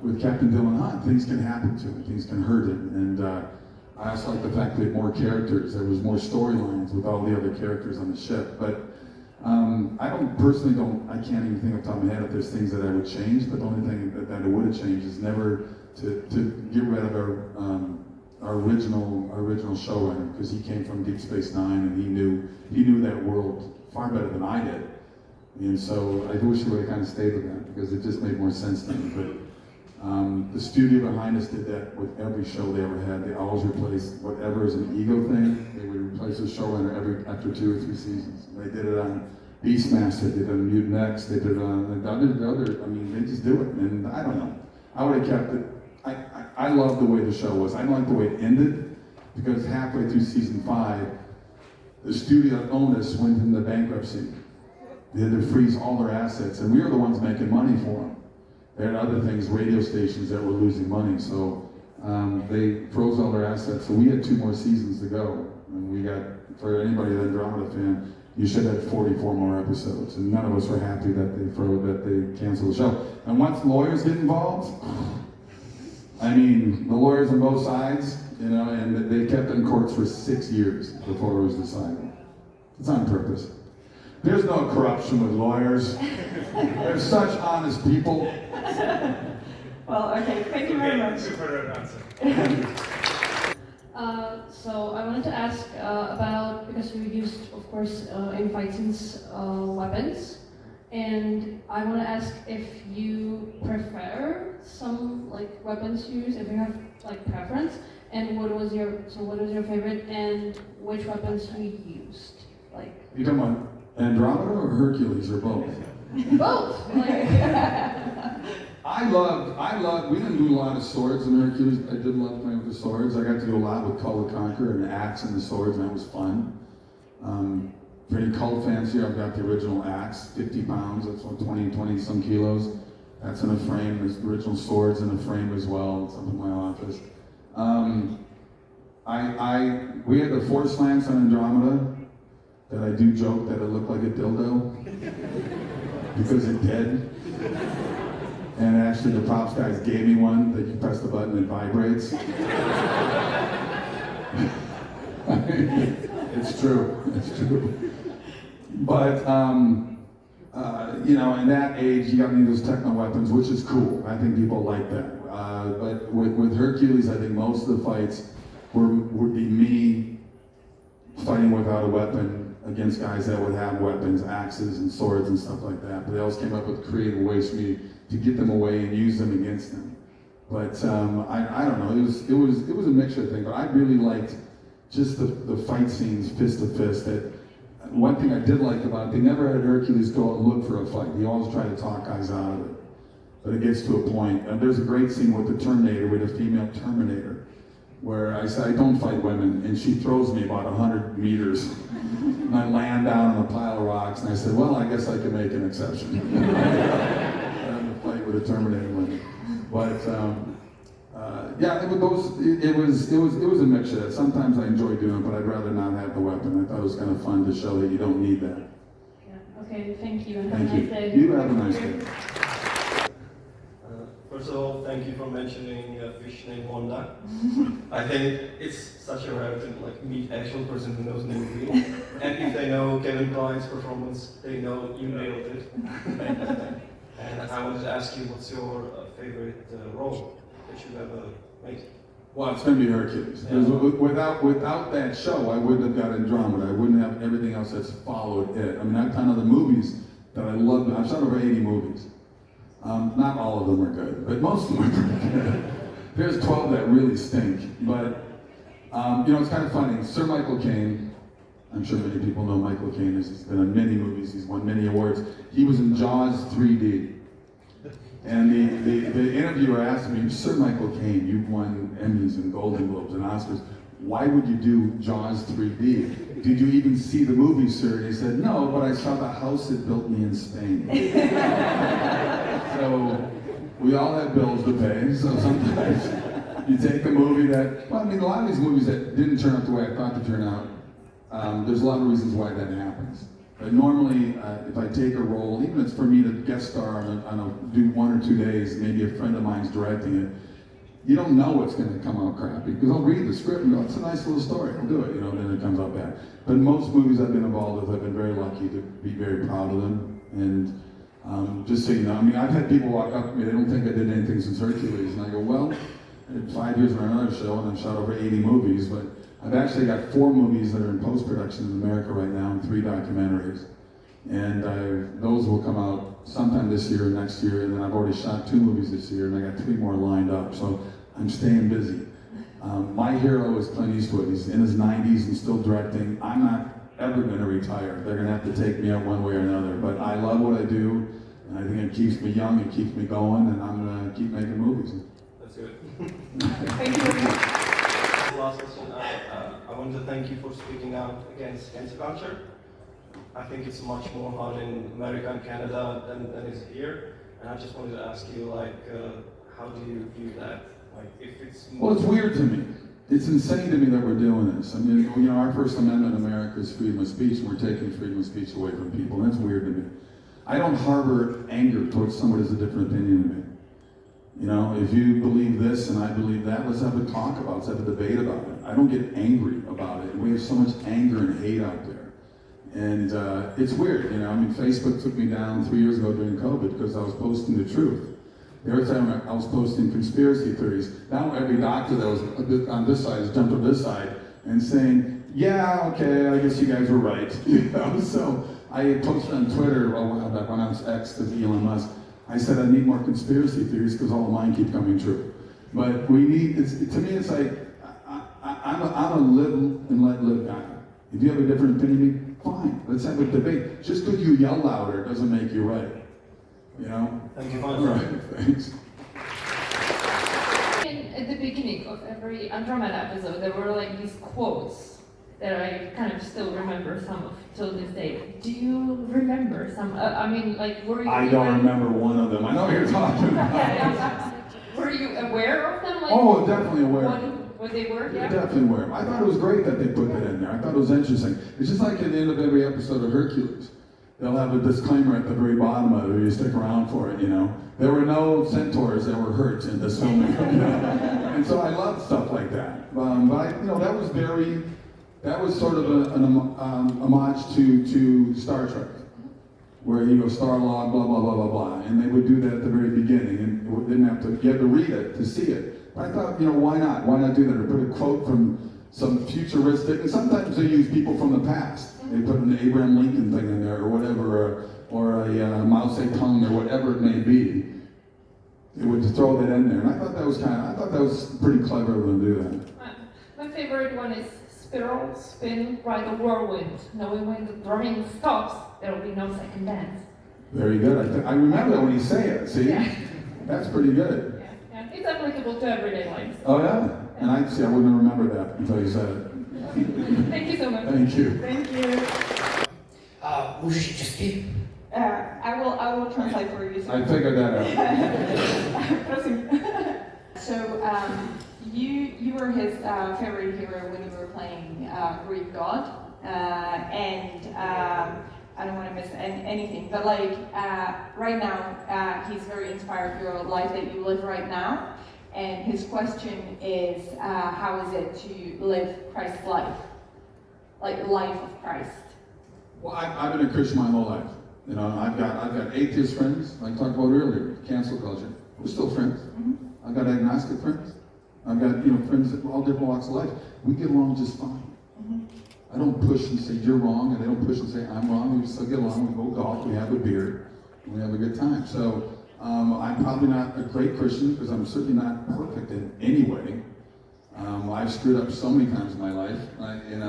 With Captain Dylan Hunt, things can happen to him, things can hurt him. And I also like the fact that we had more characters, there was more storylines with all the other characters on the ship. But I can't even think off the top of my head if there's things that I would change, but the only thing that I would have changed is never to get rid of our original showrunner, because he came from Deep Space Nine and he knew that world far better than I did. And so I wish he would have kind of stayed with that, because it just made more sense to me. But the studio behind us did that with every show they ever had. They always replaced whatever is an ego thing. They would replace the showrunner after 2 or 3 seasons. They did it on Beastmaster, they did it on Mutant X, they did it on the other. They just do it. And I don't know. I would have kept it. I loved the way the show was. I didn't like the way it ended, because halfway through season 5, the studio that owned us went into bankruptcy. They had to freeze all their assets, and we were the ones making money for them. They had other things, radio stations that were losing money, so they froze all their assets. So we had 2 more seasons to go, and we got, for anybody that Andromeda fan, you should have 44 more episodes, and none of us were happy that they canceled the show. And once lawyers get involved, I mean, the lawyers on both sides, you know, and they kept in courts for 6 years before it was decided. It's on purpose. There's no corruption with lawyers. They're such honest people. Well, okay, thank you very much. Super answer. So I wanted to ask about, because we used, of course, in fight scenes, weapons, and I want to ask if you prefer some like weapons to use, if you have like preference, and what was your favorite, and which weapons you used, like. You talking about Andromeda or Hercules or both? Both. Like. I love, we didn't do a lot of swords in Hercules. I did love playing with the swords. I got to do a lot with Kull and the axe and the swords, and that was fun. For any Kull fans here, I've got the original axe, 50 pounds, that's what, 20 some kilos. That's in a frame. There's the original swords in a frame as well. It's up in my office. We had the force lance on Andromeda that I do joke that it looked like a dildo because it did. And actually the props guys gave me one that you press the button and it vibrates. It's true. But, you know, in that age, you got to need those techno weapons, which is cool. I think people like that. But with Hercules, I think most of the fights would be me fighting without a weapon against guys that would have weapons, axes and swords and stuff like that. But they always came up with creative ways for me to get them away and use them against them. But I don't know, it was a mixture thing, but I really liked just the fight scenes fist to fist. That one thing I did like about it, they never had Hercules go out and look for a fight. He always tried to talk guys out of it. But it gets to a point, and there's a great scene with the Terminator, with a female Terminator, where I said, I don't fight women, and she throws me about 100 meters. And I land down on a pile of rocks, and I said, well, I guess I can make an exception. Fight with a Terminator woman. But yeah, it was a mixture. Sometimes I enjoy doing it, but I'd rather not have the weapon. I thought it was kind of fun to show that you don't need that. Yeah. Okay. Thank you. And Thank have a you. nice day. You have a nice day. First of all, thank you for mentioning a fish named Wanda. I think it's such a rare to like meet actual person who knows the movie. And if they know Kevin Kline's performance, they know you nailed it. And I wanted to ask you, what's your favorite role that you've ever made? Well, it's going to be Hercules. Because without that show, I wouldn't have got Andromeda. I wouldn't have everything else that's followed it. I mean, I've done other movies that I love. I've shot over 80 movies. Not all of them are good, but most of them are pretty good. There's 12 that really stink. But, you know, it's kind of funny. Sir Michael Caine, I'm sure many people know Michael Caine. He's been in many movies. He's won many awards. He was in Jaws 3D. And the interviewer asked me, Sir Michael Caine, you've won Emmys and Golden Globes and Oscars. Why would you do Jaws 3D? Did you even see the movie, sir? And he said, no, but I saw the house it built me in Spain. So we all have bills to pay, so sometimes you take a movie that, well, I mean, a lot of these movies that didn't turn out the way I thought to turn out, there's a lot of reasons why that happens. But normally, if I take a role, even if it's for me to guest star do 1 or 2 days, maybe a friend of mine's directing it, you don't know what's going to come out crappy, because I'll read the script and go, it's a nice little story, I'll do it, you know, and then it comes out bad. But most movies I've been involved with, I've been very lucky to be very proud of them. And just so you know, I mean, I've had people walk up to me, they don't think I did anything since Hercules, and I go, well, I did 5 years on another show, and I've shot over 80 movies, but I've actually got 4 movies that are in post-production in America right now, and 3 documentaries. And those will come out sometime this year or next year, and then I've already shot 2 movies this year, and I got 3 more lined up, so I'm staying busy. My hero is Clint Eastwood. He's in his 90s and still directing. I'm not ever going to retire. They're going to have to take me out one way or another, but I love what I do, and I think it keeps me young, it keeps me going, and I'm going to keep making movies. That's good. Thank you very much. Last question. I want to thank you for speaking out against cancer culture. I think it's much more hot in America and Canada than is here. And I just wanted to ask you, like, how do you view that? Like, if it's Well, it's weird to me. It's insane to me that we're doing this. I mean, you know, our First Amendment in America is freedom of speech, and we're taking freedom of speech away from people. And that's weird to me. I don't harbor anger towards somebody who has a different opinion than me. You know, if you believe this and I believe that, let's have a talk about it, let's have a debate about it. I don't get angry about it. We have so much anger and hate out there. And it's weird, you know. I mean, Facebook took me down 3 years ago during COVID because I was posting the truth. Every time I was posting conspiracy theories, now every doctor that was on this side has jumped to this side and saying, yeah, okay, I guess you guys were right. You know, so I posted on Twitter, back when I was X to Elon Musk, I said I need more conspiracy theories because all of mine keep coming true. But we need, to me it's like, I'm a live and let live guy. If you have a different opinion than me, fine, let's have a debate. Just because you yell louder doesn't make you right. You know? Thank you, All right, thanks. At the beginning of every Andromeda episode, there were like these quotes that I kind of still remember some of till this day. Do you remember some? I mean, like, were you? I don't remember one of them. I know what you're talking about. Were you aware of them? Like, Oh, definitely aware. What they were? Yeah. Definitely aware. I thought it was great that they put that in there. I thought it was interesting. It's just like at the end of every episode of Hercules. They'll have a disclaimer at the very bottom of it, you stick around for it, you know. There were no centaurs that were hurt in this filming, you know. And so I love stuff like that. But you know, that was sort of an homage to Star Trek, where you go Starlog, blah, blah, blah, blah, blah. And they would do that at the very beginning, and you had to read it to see it. But I thought, you know, why not? Why not do that? Or put a quote from some futuristic, and sometimes they use people from the past. They put an Abraham Lincoln thing in there, or whatever, or a Mao Zedong, or whatever it may be. They would just throw that in there, and I thought that was pretty clever of them to do that. My favorite one is spiral, spin, ride a whirlwind. Knowing when the drumming stops, there will be no second dance. Very good. I remember that when you say it. See, Yeah. That's pretty good. Yeah. It's applicable to everyday life. Oh yeah, and I wouldn't have remembered that until you said it. Thank you so much. Thank you. Thank you. Můžeš i česky? I will translate for you. I figured that out. Prosím. So you were his favorite hero when you were playing Greek god, and I don't want to miss anything, but like right now he's very inspired your life that you live right now, and his question is how is it to live Christ's life, like life of Christ? Well, I've been a Christian my whole life. You know, I've got atheist friends, like I talked about earlier, cancel culture. We're still friends. Mm-hmm. I've got agnostic friends. I've got friends of all different walks of life. We get along just fine. Mm-hmm. I don't push and say you're wrong, and they don't push and say I'm wrong. We still get along. We go golf. We have a beer. And we have a good time. So I'm probably not a great Christian because I'm certainly not perfect in any way. I've screwed up so many times in my life, and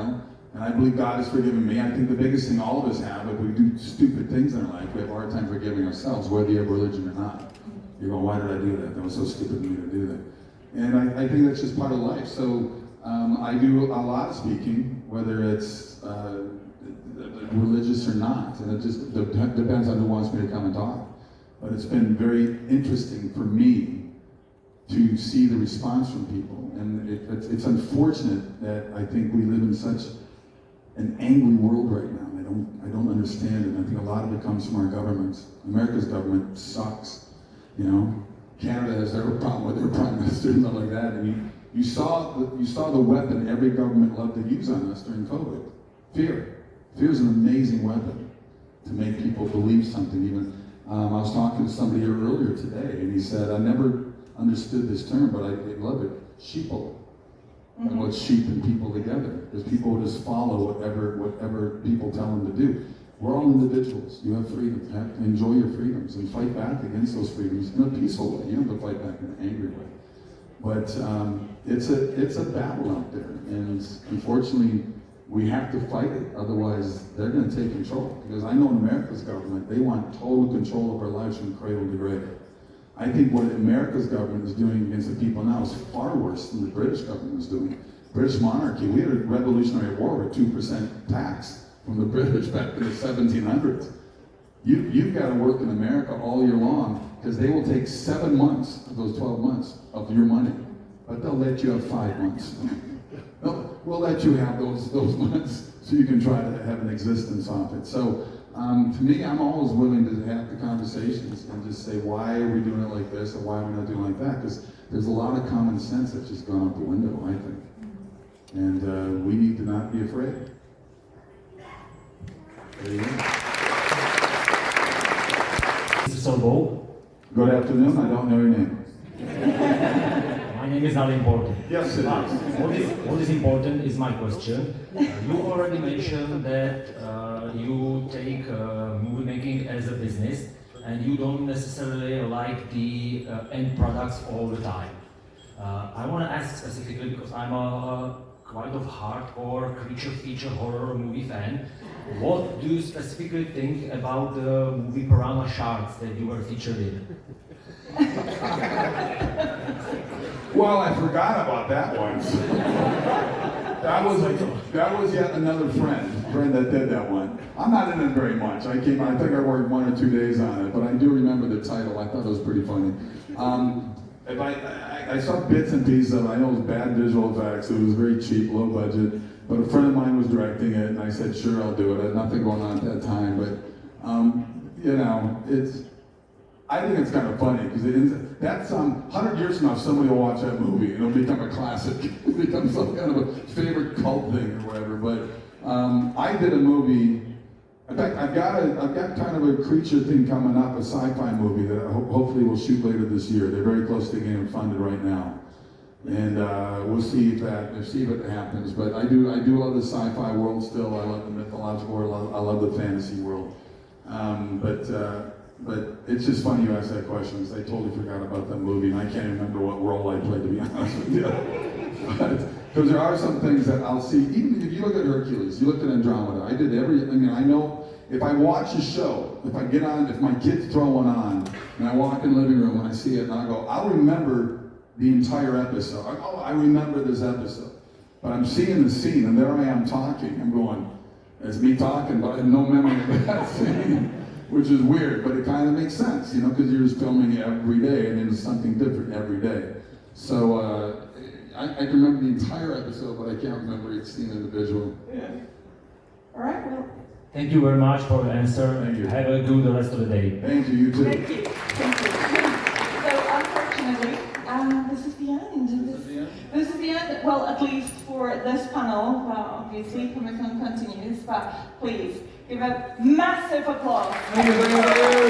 I believe God has forgiven me. I think the biggest thing all of us have, if we do stupid things in our life, we have a hard time forgiving ourselves, whether you have religion or not. You go, why did I do that? That was so stupid of me to do that. And I think that's just part of life. So I do a lot of speaking, whether it's religious or not, and it just depends on who wants me to come and talk. But it's been very interesting for me to see the response from people. And it's unfortunate that I think we live in such an angry world right now. I don't understand it. I think a lot of it comes from our governments. America's government sucks. Canada has their problem with their prime minister and stuff like that. And you saw the weapon every government loved to use on us during COVID. Fear. Fear is an amazing weapon to make people believe something. Even I was talking to somebody here earlier today, and he said, I never understood this term, but I love it. Sheeple. And what's sheep and people together? Because people will just follow whatever people tell them to do. We're all individuals. You have freedom. You have to enjoy your freedoms and fight back against those freedoms in a peaceful way. You don't have to fight back in an angry way. But it's a battle out there, and unfortunately, we have to fight it. Otherwise, they're going to take control. Because I know in America's government, they want total control of our lives from cradle to grave. I think what America's government is doing against the people now is far worse than the British government was doing. British monarchy, we had a revolutionary war with 2% tax. from the British back in the 1700s. You've got to work in America all year long because they will take 7 months of those 12 months of your money, but they'll let you have 5 months. We'll let you have those months so you can try to have an existence off it. So to me, I'm always willing to have the conversations and just say, why are we doing it like this, or why are we not doing it like that? Because there's a lot of common sense that's just gone out the window, I think. And we need to not be afraid. There you go. Sorbo. Good afternoon, I don't know your name. My name is not important. Yes, it is. What is important is my question. You already mentioned that you take movie making as a business and you don't necessarily like the end products all the time. I want to ask specifically because I'm a quite of hardcore creature feature horror movie fan. What do you specifically think about the movie Piranha Sharks that you were featured in? Well, I forgot about that one. That was yet another friend that did that one. I'm not in it very much. I think I worked 1 or 2 days on it, but I do remember the title. I thought it was pretty funny. I saw bits and pieces of it. I know it was bad visual effects. It was very cheap, low budget. But a friend of mine was directing it, and I said, sure, I'll do it. I had nothing going on at that time, but you know, I think it's kind of funny because that's 100 years from now, somebody will watch that movie and it'll become a classic. It'll become some kind of a favorite cult thing or whatever. But I did a movie. In fact, I've got kind of a creature thing coming up, a sci-fi movie that hopefully we'll shoot later this year. They're very close to getting funded right now, and we'll see if it happens. But I do love the sci-fi world still. I love the mythological world. I love the fantasy world. But it's just funny you asked that question because I totally forgot about that movie, and I can't remember what role I played, to be honest with you. Because there are some things that I'll see, even if you look at Hercules, you look at Andromeda, I know if I watch a show, if my kids throw one on, and I walk in the living room and I see it, and I go, I'll remember the entire episode. I remember this episode. But I'm seeing the scene, and there I am talking. I'm going, it's me talking, but I have no memory of that scene. Which is weird, but it kind of makes sense, you know, because you're just filming every day, and it's something different every day. So I can remember the entire episode, but I can't remember each scene individual. Yeah. All right, well. Thank you very much for the answer. Thank you. Have a good rest of the day. Thank you, you too. Thank you. Thank you. So unfortunately, this is the end. This is the end. Well, at least for this panel. Well, obviously, Comic-Con continues, but please give a massive applause. Thank you.